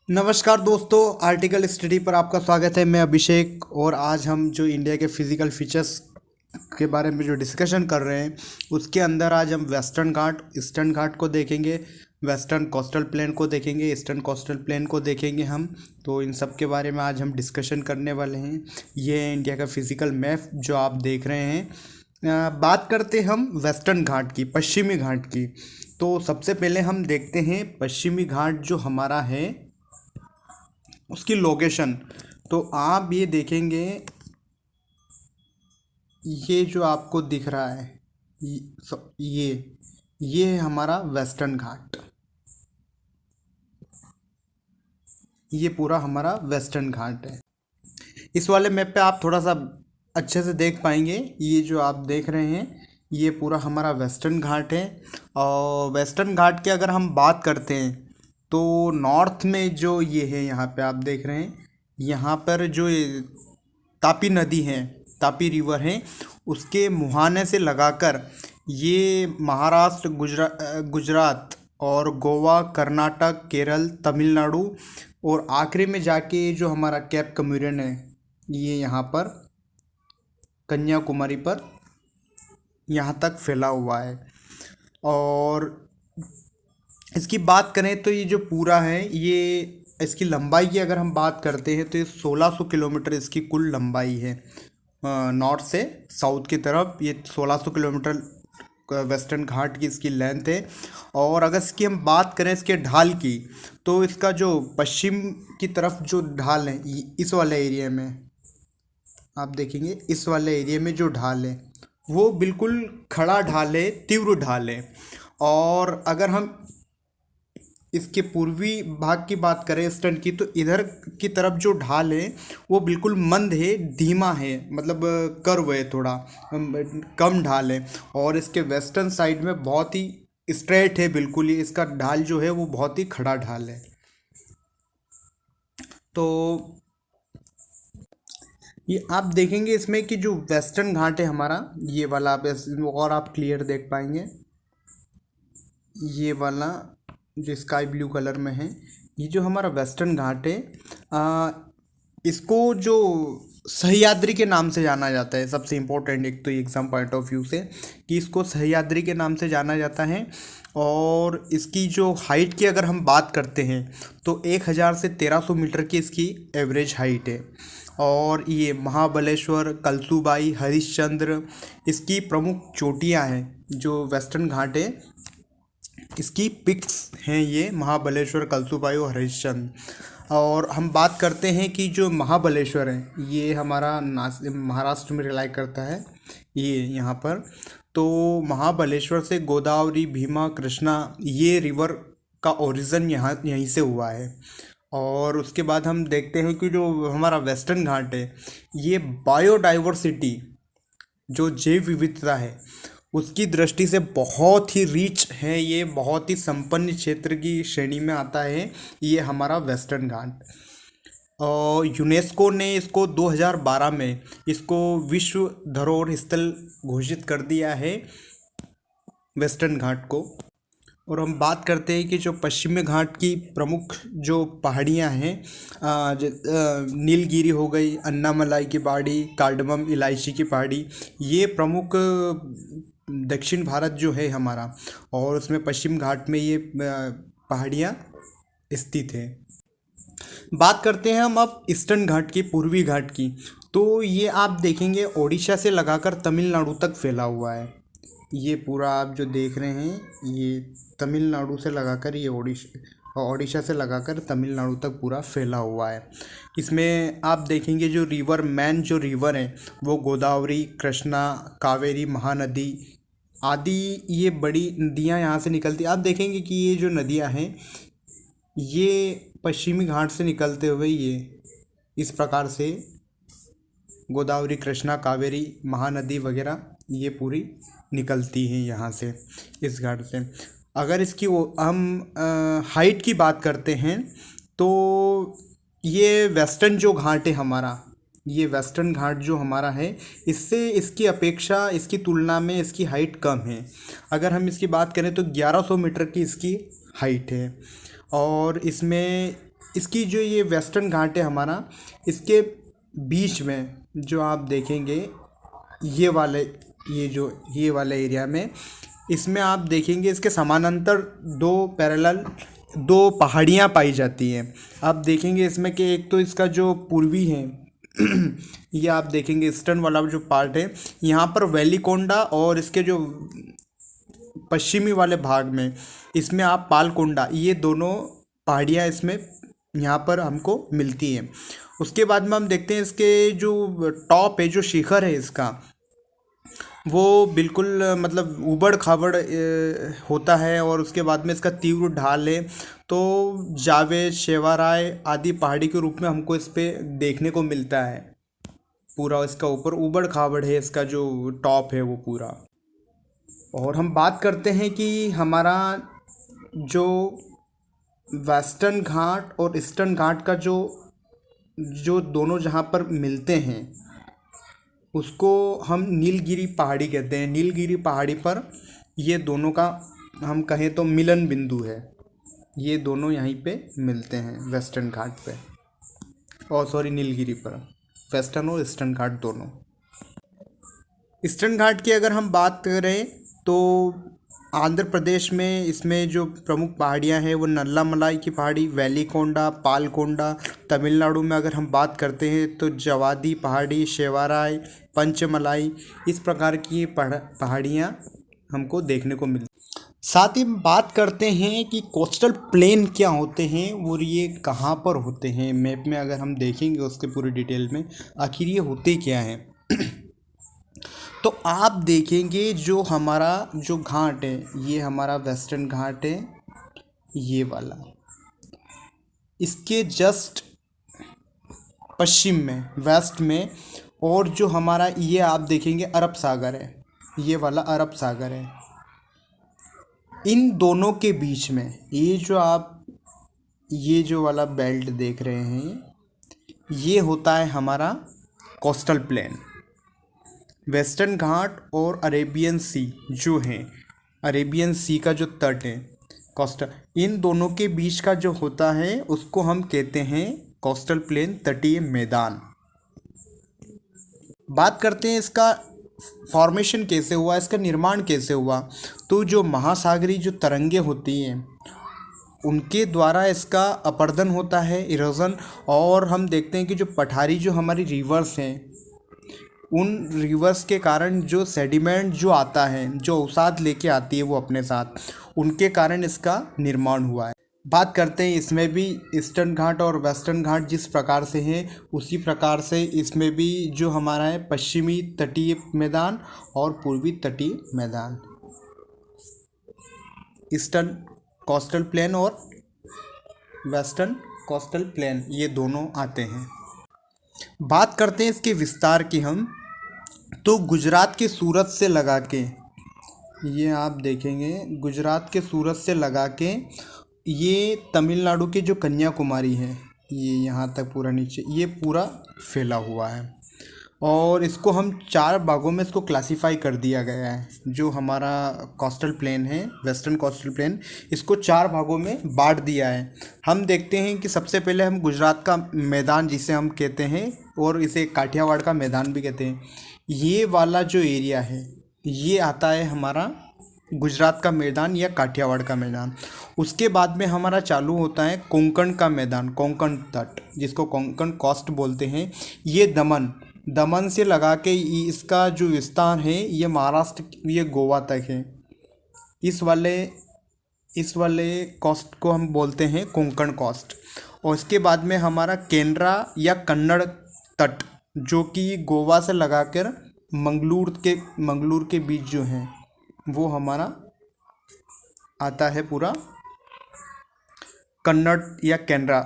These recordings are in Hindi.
नमस्कार दोस्तों, आर्टिकल स्टडी पर आपका स्वागत है। मैं अभिषेक और आज हम जो इंडिया के फिज़िकल फीचर्स के बारे में जो डिस्कशन कर रहे हैं उसके अंदर आज हम वेस्टर्न घाट, ईस्टर्न घाट को देखेंगे, वेस्टर्न कोस्टल प्लेन को देखेंगे, ईस्टर्न कोस्टल प्लेन को देखेंगे हम। तो इन सब के बारे में आज हम डिस्कशन करने वाले हैं। ये है इंडिया का फिज़िकल मैप जो आप देख रहे हैं। बात करते हम वेस्टर्न घाट की, पश्चिमी घाट की। तो सबसे पहले हम देखते हैं पश्चिमी घाट जो हमारा है उसकी लोकेशन। तो आप ये देखेंगे, ये जो आपको दिख रहा है ये है हमारा वेस्टर्न घाट। ये पूरा हमारा वेस्टर्न घाट है। इस वाले मैप पे आप थोड़ा सा अच्छे से देख पाएंगे। ये जो आप देख रहे हैं ये पूरा हमारा वेस्टर्न घाट है। और वेस्टर्न घाट की अगर हम बात करते हैं तो नॉर्थ में जो ये है, यहाँ पे आप देख रहे हैं, यहाँ पर जो ये तापी नदी है, तापी रिवर है, उसके मुहाने से लगाकर ये महाराष्ट्र, गुजरात और गोवा, कर्नाटक, केरल, तमिलनाडु और आखिरी में जाके जो हमारा कैप कम्यूरियन है ये यहाँ पर कन्याकुमारी पर यहाँ तक फैला हुआ है। और इसकी बात करें तो ये जो पूरा है, ये इसकी लंबाई की अगर हम बात करते हैं तो ये 1600 किलोमीटर इसकी कुल लंबाई है। नॉर्थ से साउथ की तरफ ये 1600 किलोमीटर वेस्टर्न घाट की इसकी लेंथ है। और अगर इसकी हम बात करें इसके ढाल की, तो इसका जो पश्चिम की तरफ जो ढाल है इस वाले एरिया में आप देखेंगे, इस वाले एरिया में जो ढाल है वो बिल्कुल खड़ा ढाल है, तीव्र ढाल है। और अगर हम इसके पूर्वी भाग की बात करें ईस्टर्न की, तो इधर की तरफ जो ढाल है वो बिल्कुल मंद है, धीमा है, मतलब कर्व है, थोड़ा कम ढाल है। और इसके वेस्टर्न साइड में बहुत ही स्ट्रेट है, बिल्कुल ही इसका ढाल जो है वो बहुत ही खड़ा ढाल है। तो ये आप देखेंगे इसमें कि जो वेस्टर्न घाट है हमारा, ये वाला आप और आप क्लियर देख पाएंगे। ये वाला जो स्काई ब्लू कलर में है, ये जो हमारा वेस्टर्न घाट है, इसको जो सह्याद्री के नाम से जाना जाता है। सबसे इम्पोर्टेंट एक तो एग्ज़ाम पॉइंट ऑफ व्यू से कि इसको सह्याद्री के नाम से जाना जाता है। और इसकी जो हाइट की अगर हम बात करते हैं तो 1000 से 1300 मीटर की इसकी एवरेज हाइट है। और ये महाबलेश्वर, कलसूबाई, हरिश्चंद्र इसकी प्रमुख चोटियां हैं। जो वेस्टर्न घाट है इसकी पिक्स हैं, ये महाबलेश्वर, कलसूबाई और हरिश्चंद्र। और हम बात करते हैं कि जो महाबलेश्वर है ये हमारा महाराष्ट्र में रिलाई करता है, ये यहाँ पर। तो महाबलेश्वर से गोदावरी, भीमा, कृष्णा ये रिवर का ओरिजिन यहीं से हुआ है। और उसके बाद हम देखते हैं कि जो हमारा वेस्टर्न घाट है ये बायोडाइवर्सिटी, जो जैव विविधता है उसकी दृष्टि से बहुत ही रिच है, ये बहुत ही संपन्न क्षेत्र की श्रेणी में आता है ये हमारा वेस्टर्न घाट। और यूनेस्को ने इसको 2012 में इसको विश्व धरोहर स्थल घोषित कर दिया है, वेस्टर्न घाट को। और हम बात करते हैं कि जो पश्चिमी घाट की प्रमुख जो पहाड़ियाँ हैं, नीलगिरी हो गई, अन्नामलाई की पहाड़ी, कार्डमम इलायची की पहाड़ी, ये प्रमुख दक्षिण भारत जो है हमारा, और उसमें पश्चिम घाट में ये पहाड़ियाँ स्थित हैं। बात करते हैं हम अब ईस्टर्न घाट की, पूर्वी घाट की। तो ये आप देखेंगे ओडिशा से लगाकर तमिलनाडु तक फैला हुआ है। ये पूरा आप जो देख रहे हैं ये तमिलनाडु से लगाकर ये ओडिशा से लगाकर तमिलनाडु तक पूरा फैला हुआ है। इसमें आप देखेंगे जो रिवर, मेन जो रिवर है वो गोदावरी, कृष्णा, कावेरी, महानदी आदि ये बड़ी नदियाँ यहाँ से निकलती। आप देखेंगे कि ये जो नदियाँ हैं ये पश्चिमी घाट से निकलते हुए ये इस प्रकार से गोदावरी, कृष्णा, कावेरी, महानदी वगैरह ये पूरी निकलती हैं यहाँ से, इस घाट से। अगर इसकी हम हाइट की बात करते हैं तो ये वेस्टर्न जो घाट है हमारा, ये वेस्टर्न घाट जो हमारा है इससे इसकी अपेक्षा, इसकी तुलना में इसकी हाइट कम है। अगर हम इसकी बात करें तो 1100 मीटर की इसकी हाइट है। और इसमें इसकी जो ये वेस्टर्न घाट है हमारा, इसके बीच में जो आप देखेंगे ये वाले एरिया में, इसमें आप देखेंगे इसके समानांतर दो पहाड़ियाँ पाई जाती हैं। आप देखेंगे इसमें कि एक तो इसका जो पूर्वी है ये आप देखेंगे ईस्टर्न वाला जो पार्ट है, यहाँ पर वेलिकोंडा, और इसके जो पश्चिमी वाले भाग में इसमें आप पालकोंडा, ये दोनों पहाड़ियाँ इसमें यहाँ पर हमको मिलती हैं। उसके बाद में हम देखते हैं इसके जो टॉप है, जो शिखर है इसका, वो बिल्कुल मतलब ऊबड़ खाबड़ होता है, और उसके बाद में इसका तीव्र ढाल है। तो जावेद, शेवाराय आदि पहाड़ी के रूप में हमको इस पे देखने को मिलता है। पूरा इसका ऊपर ऊबड़ खाबड़ है, इसका जो टॉप है वो पूरा। और हम बात करते हैं कि हमारा जो वेस्टर्न घाट और ईस्टर्न घाट का जो जो दोनों जहाँ पर मिलते हैं उसको हम नीलगिरी पहाड़ी कहते हैं। नीलगिरी पहाड़ी पर ये दोनों का हम कहें तो मिलन बिंदु है। ये दोनों यहीं पे मिलते हैं वेस्टर्न घाट पे, और सॉरी नीलगिरी पर, वेस्टर्न और ईस्टर्न घाट दोनों। ईस्टर्न घाट की अगर हम बात करें तो आंध्र प्रदेश में इसमें जो प्रमुख पहाड़ियाँ हैं वो नल्लामलाई की पहाड़ी, वेलिकोंडा, पालकोंडा। तमिलनाडु में अगर हम बात करते हैं तो जवादी पहाड़ी, शेवाराय, पंचमलाई, इस प्रकार की पहाड़ियाँ हमको देखने को मिलती। साथ ही बात करते हैं कि कोस्टल प्लेन क्या होते हैं और ये कहाँ पर होते हैं। मैप में अगर हम देखेंगे उसके पूरी डिटेल में आखिर ये होते क्या हैं तो आप देखेंगे जो हमारा जो घाट है ये हमारा वेस्टर्न घाट है, ये वाला। इसके जस्ट पश्चिम में, वेस्ट में, और जो हमारा ये आप देखेंगे अरब सागर है, ये वाला अरब सागर है। इन दोनों के बीच में ये जो आप ये जो वाला बेल्ट देख रहे हैं ये होता है हमारा कोस्टल प्लेन। वेस्टर्न घाट और अरेबियन सी जो है, अरेबियन सी का जो तट है कोस्टल, इन दोनों के बीच का जो होता है उसको हम कहते हैं कोस्टल प्लेन, तटीय मैदान। बात करते हैं इसका फॉर्मेशन कैसे हुआ, इसका निर्माण कैसे हुआ। तो जो महासागरीय जो तरंगें होती हैं उनके द्वारा इसका अपरदन होता है, इरोजन। और हम देखते हैं कि जो पठारी जो हमारी रिवर्स हैं उन रिवर्स के कारण जो सेडिमेंट जो आता है, जो अवसाद लेके आती है वो अपने साथ, उनके कारण इसका निर्माण हुआ है। बात करते हैं इसमें भी ईस्टर्न घाट और वेस्टर्न घाट जिस प्रकार से हैं उसी प्रकार से इसमें भी जो हमारा है पश्चिमी तटीय मैदान और पूर्वी तटीय मैदान, ईस्टर्न कोस्टल प्लेन और वेस्टर्न कोस्टल प्लेन, ये दोनों आते हैं। बात करते हैं इसके विस्तार की हम, तो गुजरात के सूरत से लगा के, ये आप देखेंगे गुजरात के सूरत से लगा के ये तमिलनाडु के जो कन्याकुमारी है ये यहाँ तक पूरा नीचे ये पूरा फैला हुआ है। और इसको हम 4 भागों में इसको क्लासिफाई कर दिया गया है। जो हमारा कोस्टल प्लेन है, वेस्टर्न कोस्टल प्लेन, इसको 4 भागों में बांट दिया है। हम देखते हैं कि सबसे पहले हम गुजरात का मैदान जिसे हम कहते हैं, और इसे काठियावाड़ का मैदान भी कहते हैं, ये वाला जो एरिया है ये आता है हमारा गुजरात का मैदान या काठियावाड़ का मैदान। उसके बाद में हमारा चालू होता है कोंकण का मैदान, कोंकण तट जिसको कोंकण कोस्ट बोलते हैं। ये दमन से लगा के इसका जो विस्तार है ये महाराष्ट्र, ये गोवा तक है। इस वाले कोस्ट को हम बोलते हैं कोंकण कोस्ट। और इसके बाद में हमारा केनरा या कन्नड़ तट जो कि गोवा से लगाकर मंगलूर के बीच जो है वो हमारा आता है पूरा कन्नड़ या केनरा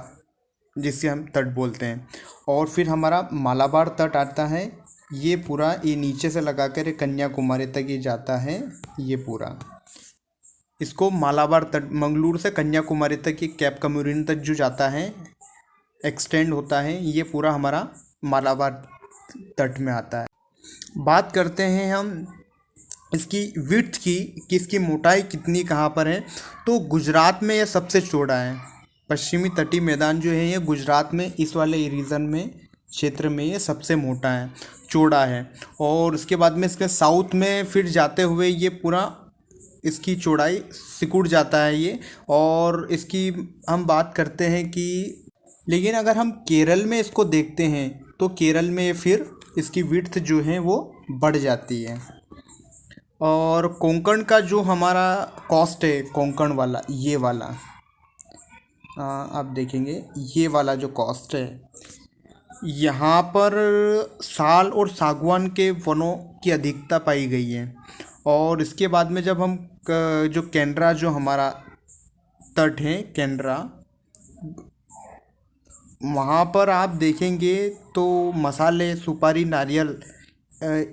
जिसे हम तट बोलते हैं। और फिर हमारा मालाबार तट आता है, ये पूरा ये नीचे से लगाकर कन्याकुमारी तक ये जाता है। ये पूरा इसको मालाबार तट, मंगलूर से कन्याकुमारी तक ये कैप कमोरिन तक जो जाता है एक्सटेंड होता है, ये पूरा हमारा मालाबार तट में आता है। बात करते हैं हम इसकी विड्थ की कि इसकी मोटाई कितनी कहाँ पर है। तो गुजरात में ये सबसे चौड़ा है, पश्चिमी तटीय मैदान जो है ये गुजरात में इस वाले रीजन में क्षेत्र में ये सबसे मोटा है, चौड़ा है। और उसके बाद में इसके साउथ में फिर जाते हुए ये पूरा इसकी चौड़ाई सिकुड़ जाता है ये। और इसकी हम बात करते हैं कि लेकिन अगर हम केरल में इसको देखते हैं तो केरल में फिर इसकी विड्थ जो है वो बढ़ जाती है। और कोंकण का जो हमारा कॉस्ट है, कोंकण वाला ये वाला आप देखेंगे ये वाला जो कॉस्ट है, यहाँ पर साल और सागवान के वनों की अधिकता पाई गई है। और इसके बाद में जब हम जो केनरा जो हमारा तट है केनरा, वहाँ पर आप देखेंगे तो मसाले, सुपारी, नारियल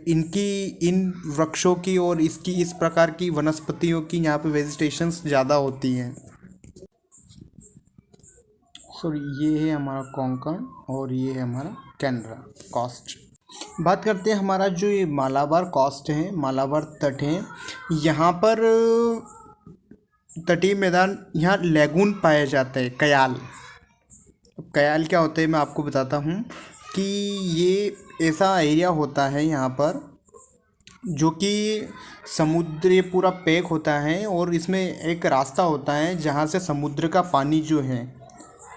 इन वृक्षों की और इसकी इस प्रकार की वनस्पतियों की यहाँ पे वेजिटेशंस ज़्यादा होती हैं। सॉरी, ये है हमारा कोंकण और ये है हमारा केनरा कोस्ट। बात करते हैं हमारा जो ये मालाबार कोस्ट है, मालाबार तट है, यहाँ पर तटीय मैदान, यहाँ लैगून पाया जाता है, कयाल। कयाल क्या होते हैं मैं आपको बताता हूँ कि ये ऐसा एरिया होता है यहाँ पर जो कि समुद्र पूरा पैक होता है और इसमें एक रास्ता होता है जहाँ से समुद्र का पानी जो है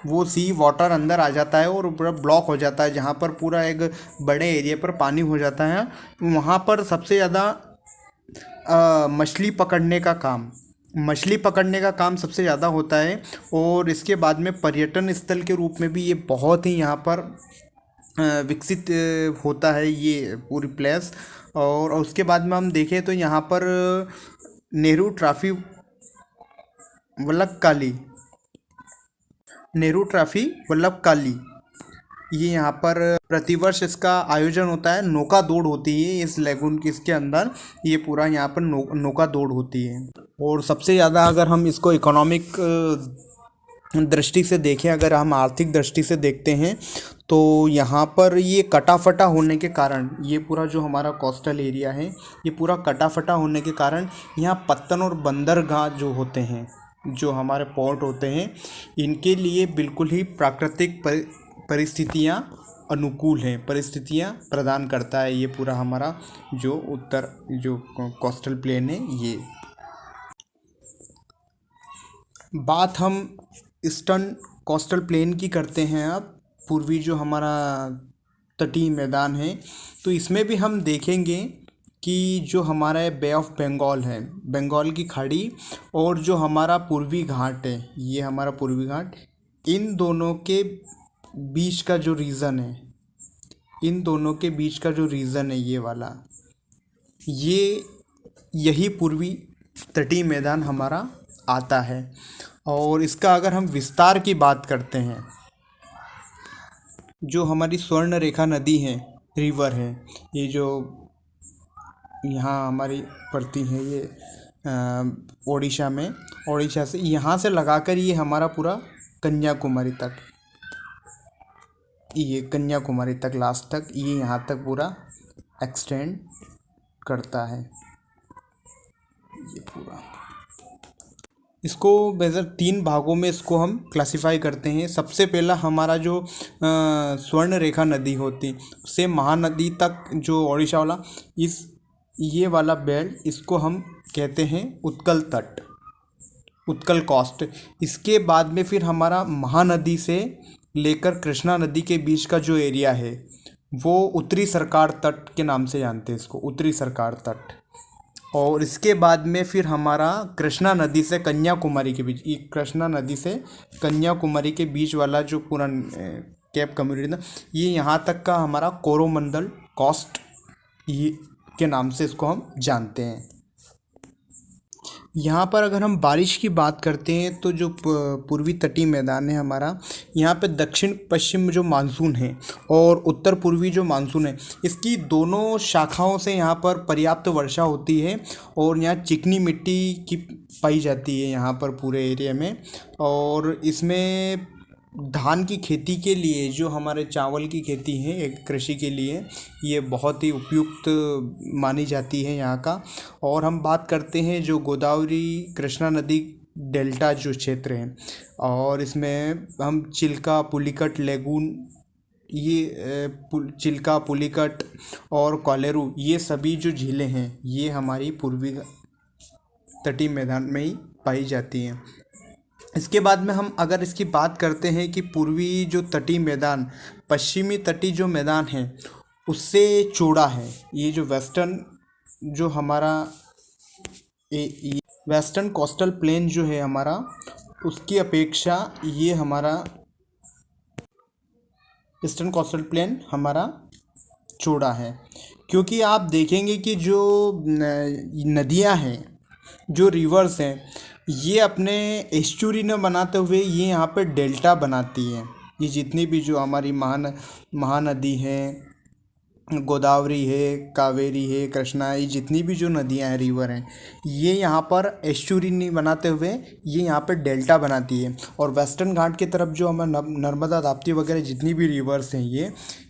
वो सी वाटर अंदर आ जाता है और पूरा ब्लॉक हो जाता है। जहाँ पर पूरा एक बड़े एरिया पर पानी हो जाता है, वहाँ पर सबसे ज़्यादा मछली पकड़ने का काम सबसे ज़्यादा होता है। और इसके बाद में पर्यटन स्थल के रूप में भी ये बहुत ही यहाँ पर विकसित होता है ये पूरी प्लेस। और उसके बाद में हम देखें तो यहाँ पर नेहरू ट्रॉफी वल्लभ काली ये यहाँ पर प्रतिवर्ष इसका आयोजन होता है। नौका दौड़ होती है इस लेगून की, इसके अंदर ये पूरा यहाँ पर नौका दौड़ होती है। और सबसे ज़्यादा अगर हम इसको इकोनॉमिक दृष्टि से देखें, अगर हम आर्थिक दृष्टि से देखते हैं तो यहाँ पर ये कटा-फटा होने के कारण, ये पूरा जो हमारा कोस्टल एरिया है ये पूरा कटा-फटा होने के कारण यहाँ पत्तन और बंदरगाह जो होते हैं, जो हमारे पोर्ट होते हैं, इनके लिए बिल्कुल ही प्राकृतिक परिस्थितियाँ अनुकूल हैं, परिस्थितियाँ प्रदान करता है ये पूरा हमारा जो उत्तर जो कोस्टल प्लेन है। ये बात हम ईस्टर्न कोस्टल प्लेन की करते हैं। अब पूर्वी जो हमारा तटीय मैदान है तो इसमें भी हम देखेंगे कि जो हमारा बे ऑफ बंगाल है, बंगाल की खाड़ी, और जो हमारा पूर्वी घाट है, ये हमारा पूर्वी घाट, इन दोनों के बीच का जो रीजन है, ये वाला, यही पूर्वी तटीय मैदान हमारा आता है। और इसका अगर हम विस्तार की बात करते हैं, जो हमारी स्वर्ण रेखा नदी है, रिवर है, ये जो यहाँ हमारी पड़ती है, ये ओडिशा में, ओडिशा से यहाँ से लगाकर ये हमारा पूरा कन्याकुमारी तक लास्ट तक ये यहाँ तक पूरा एक्सटेंड करता है। ये पूरा इसको बेहतर 3 भागों में इसको हम क्लासिफाई करते हैं। सबसे पहला हमारा जो स्वर्ण रेखा नदी होती से महानदी तक, जो ओडिशा वाला ये वाला बेल्ट, इसको हम कहते हैं उत्कल तट, उत्कल कोस्ट। इसके बाद में फिर हमारा महानदी से लेकर कृष्णा नदी के बीच का जो एरिया है वो उत्तरी सरकार तट के नाम से जानते हैं इसको, उत्तरी सरकार तट। और इसके बाद में फिर हमारा कृष्णा नदी से कन्याकुमारी के बीच, कृष्णा नदी से कन्याकुमारी के बीच वाला जो पूरा कैप कम्युनिटी था, ये यहाँ तक का हमारा कोरोमंडल कोस्ट ये के नाम से इसको हम जानते हैं। यहाँ पर अगर हम बारिश की बात करते हैं तो जो पूर्वी तटीय मैदान है हमारा, यहाँ पे दक्षिण पश्चिम जो मानसून है और उत्तर पूर्वी जो मानसून है, इसकी दोनों शाखाओं से यहाँ पर पर्याप्त वर्षा होती है। और यहाँ चिकनी मिट्टी की पाई जाती है यहाँ पर पूरे एरिया में। और इसमें धान की खेती के लिए, जो हमारे चावल की खेती है एक कृषि के लिए, ये बहुत ही उपयुक्त मानी जाती है यहाँ का। और हम बात करते हैं जो गोदावरी कृष्णा नदी डेल्टा जो क्षेत्र है, और इसमें हम चिल्का, पुलिकट, लेगून, ये चिल्का, पुलिकट और क्वालेरू, ये सभी जो झीलें हैं ये हमारी पूर्वी तटीय मैदान में ही पाई जाती हैं। इसके बाद में हम अगर इसकी बात करते हैं कि पूर्वी जो तटीय मैदान पश्चिमी तटीय जो मैदान है उससे चौड़ा है। ये जो जो हमारा वेस्टर्न कोस्टल प्लेन जो है हमारा, उसकी अपेक्षा ये हमारा ईस्टर्न कोस्टल प्लेन हमारा चौड़ा है। क्योंकि आप देखेंगे कि जो नदियां हैं, जो रिवर्स हैं, ये अपने एस्चुरी न बनाते हुए ये यहाँ पे डेल्टा बनाती हैं। ये जितनी भी जो हमारी महानदी हैं, गोदावरी है, कावेरी है, कृष्णा है, ये जितनी भी जो नदियां हैं, रिवर हैं, ये यहाँ पर एस्चुरी नहीं बनाते हुए ये यहाँ पर डेल्टा बनाती है। और वेस्टर्न घाट की तरफ जो हमारे नर्मदा, ताप्ती वगैरह जितनी भी रिवर्स हैं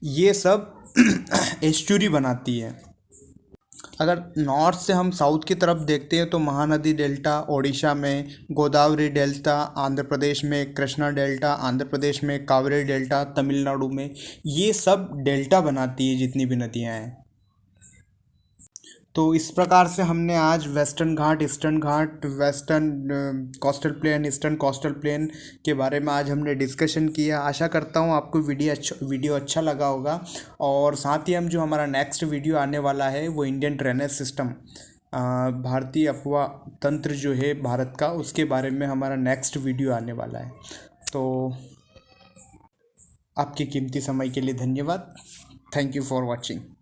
ये सब एस्चुरी बनाती है। अगर नॉर्थ से हम साउथ की तरफ देखते हैं तो महानदी डेल्टा ओडिशा में, गोदावरी डेल्टा आंध्र प्रदेश में, कृष्णा डेल्टा आंध्र प्रदेश में, कावेरी डेल्टा तमिलनाडु में, ये सब डेल्टा बनाती है जितनी भी नदियां हैं। तो इस प्रकार से हमने आज western Ghat, eastern Ghat, western coastal plain, eastern coastal plain के बारे में आज हमने डिस्कशन किया। आशा करता हूँ आपको वीडियो अच्छा लगा होगा। और साथ ही हम जो हमारा नेक्स्ट वीडियो आने वाला है वो इंडियन ड्रेनेज सिस्टम, भारतीय अपवा तंत्र जो है भारत का, उसके बारे में हमारा नेक्स्ट वीडियो आने वाला है। तो आपके कीमती समय के लिए धन्यवाद। Thank you for watching.